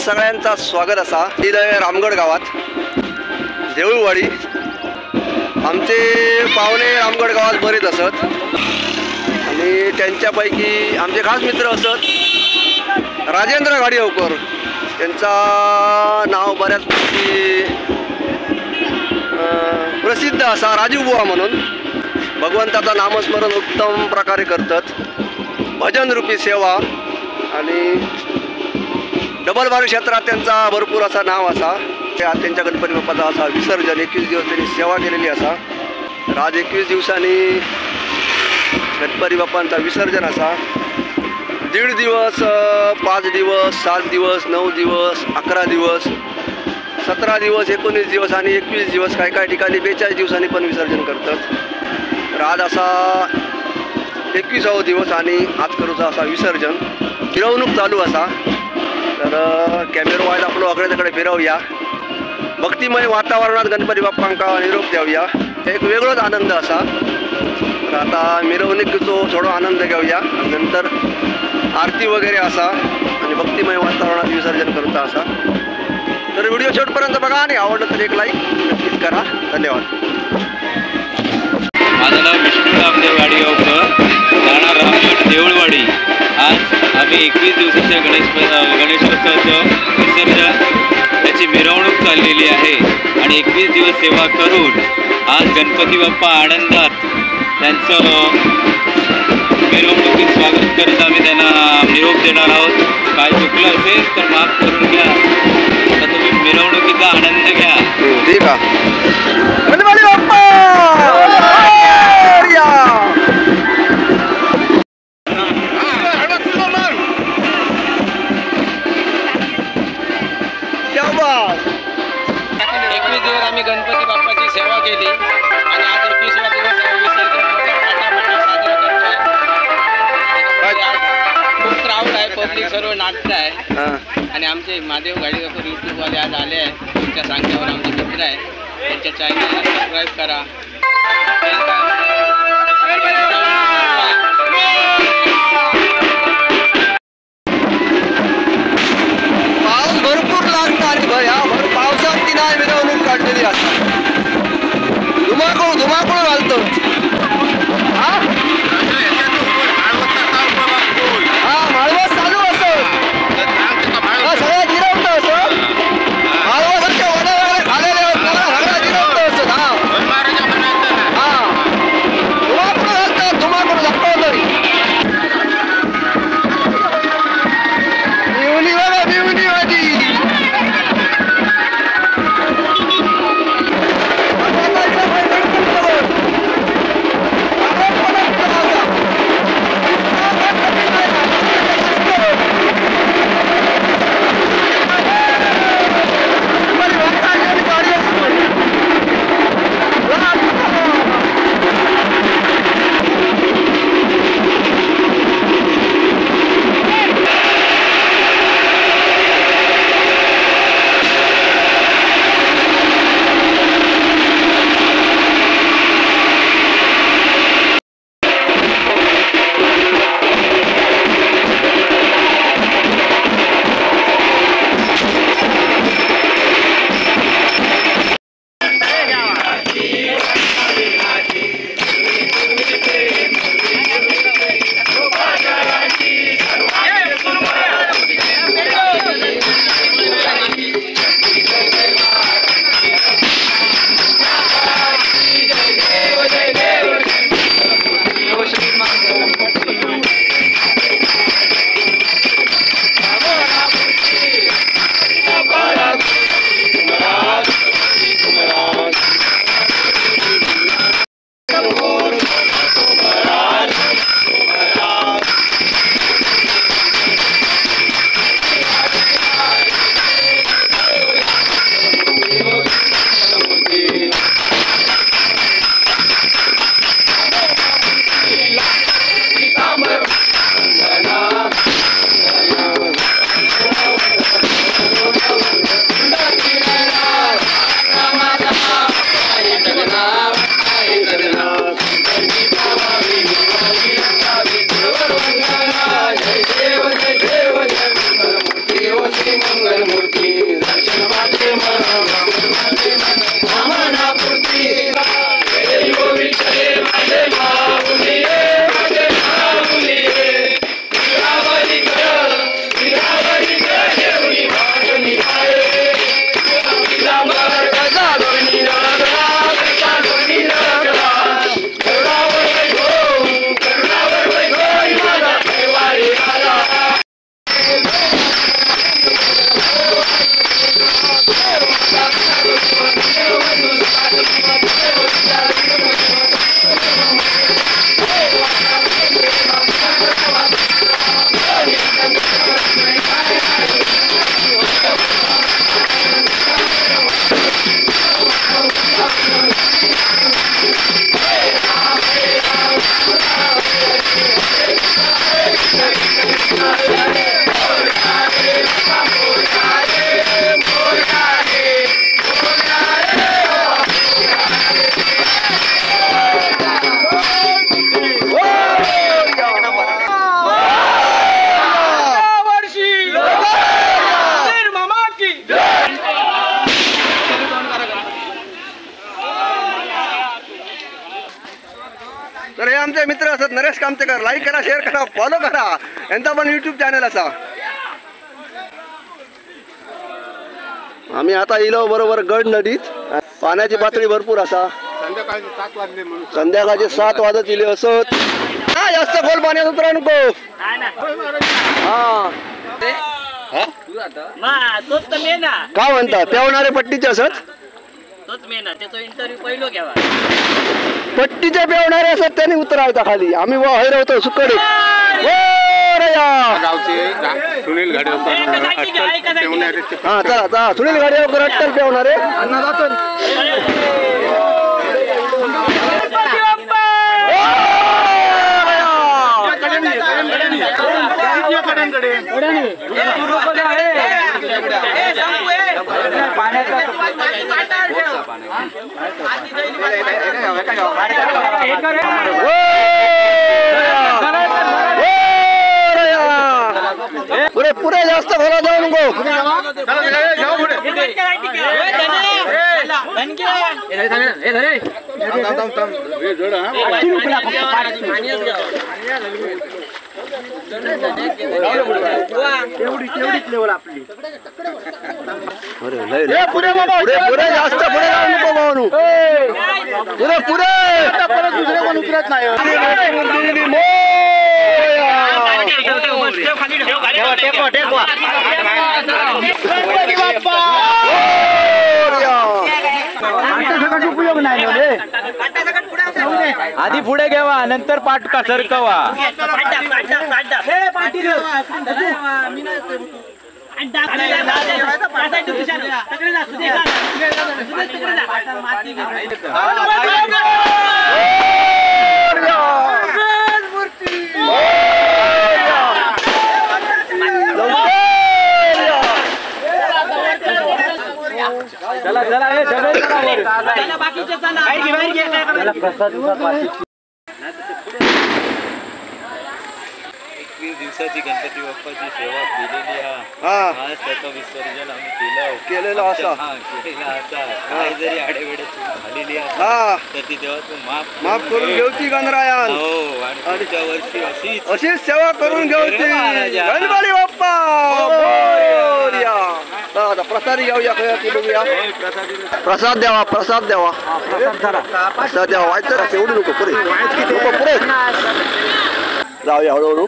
सगळ्यांचा स्वागत असा रामगड गावात देऊळवाडी। आमचे पाहुणे रामगड गावात बरेच असत आणि त्यांच्यापैकी आमचे खास मित्र असत राजेंद्र गाडीवकर। त्यांचा नाव बऱ्याचपैकी प्रसिद्ध असा राजू बुवा म्हणून भगवंताचा नामस्मरण उत्तम प्रकारे करतात। भजन रूपी सेवा आणि डबल बारी क्षेत्रात त्यांचा भरपूर असा नाव असा। त्यांच्या गणपती बाप्पाचा असा विसर्जन 21 दिवस त्यांनी सेवा केलेली असा। तर आज 21 दिवसांनी गणपती बाप्पांचा विसर्जन असा। 1.5 दिवस 5 दिवस 7 दिवस 9 दिवस 11 दिवस 17 दिवस 19 दिवस आणि 21 दिवस काही ठिकाणी 42 दिवसांनी पण विसर्जन करतात। तर आज असा 21वा दिवस आणि आज करूचा असा विसर्जन मिरवणूक चालू असा। तर कॅमेरा वाईज आपण वाकडे तिकडे फिरवूया, भक्तिमय वातावरणात गणपती बाप्पांका निरोप देऊया। एक वेगळाच आनंद असा। तर आता मिरवणुकीचो थोडा आनंद घेऊया, नंतर आरती वगैरे असा आणि भक्तिमय वातावरणात विसर्जन करूचा असा। तर व्हिडिओ शेवटपर्यंत बघा आणि आवडलं तर एक लाईक नक्कीच करा। धन्यवाद। माझं नाव विष्णू रामदेव गाडीगावकर, राहणार रामगड देऊळवाडी। आज आम्ही 21 दिवसाच्या गणेशोत्सवाचं विसर्जन त्याची मिरवणूक चाललेली आहे आणि 21 दिवस सेवा करून आज गणपती बाप्पा आनंदात त्यांचं मिरवणुकीत स्वागत करत आम्ही त्यांना निरोप देणार आहोत। काय चुकलं असेल तर माफ करून घ्या। आता तुम्ही मिरवणुकीचा आनंद घ्या। ठीक आहे। गणपती बाप्पा आम्ही गणपती बाप्पाची सेवा केली आणि आज 21वा दिवस विसर्जन साजरा करतोय। खूप क्राऊड आहे, पब्लिक सर्व नाचत आहे आणि आमचे महादेव गाडीगावकर यूट्यूबवाले आज आले आहे। तुमच्या सांगण्यावर आमचे मित्र आहे, त्यांच्या चॅनलला सबस्क्राईब करा। पाऊस भरपूर लागता आणि पावसात ती नाही मिरवणूक काढलेली असतात। धुमाकूळ घालतो। माळवस चालू असतो, सगळ्या जिरवतो असं। माळवसाच्या वड्या वगैरे खालेले सगळ्या जिरवतो असत। धुमाकूळ घालतात, धुमाकूळ लागतो तरी मिवणी बघा, मिवणी माझी। आमचे मित्र असत नरेश कामतेकर, लाईक करा, शेअर करा, फॉलो करा. यांचा पण युट्यूब चॅनल असा. आम्ही आता इलो बरोबर गड नदीत. पाण्याची पातळी भरपूर असा. संध्याकाळचे 7 वाजत इले असत. हा जास्त खोल पाण्यात उतरा नको. हा काय म्हणता पेवणारे पट्टीचे असत. पट्टीचे पेवणारे असत त्यांनी उतरायचा खाली. आम्ही हैरवतो सुकडे. सुनील गाडीवकर हा चला सुनील गाडीवकर अट्टल पेवणारे. पुरे पुरे जास्त खोला जाऊ नको. पुरे पुरे जास्त पुढे जाऊ नको भाऊ. पुरे पुरे दुसरे कोण उतरत नाही. उपयोग नाही आधी पुढे घ्यावा नंतर पाठ सरकवा. चला चला हे चला बाकीचे चला. 21 दिवसाची गणपती बाप्पाची सेवा केलेली हा. आज त्याचं विसर्जन आम्ही केलेलं असा. केलेला असा. काय जरी आडेवेडे झालेली हा तर ती तेव्हा तू माफ करून घेऊची गणरायान. हो आणि पुढच्या वर्षी अशीच सेवा करून घेऊची गणपती बाप्पा मोरया. आता प्रसाद घेऊया बघूया. प्रसाद द्यावा प्रसाद द्यावा प्रसाद द्यावा. व्हायचं एवढी नको पुरे नको पुरे जाऊया हळूहळू.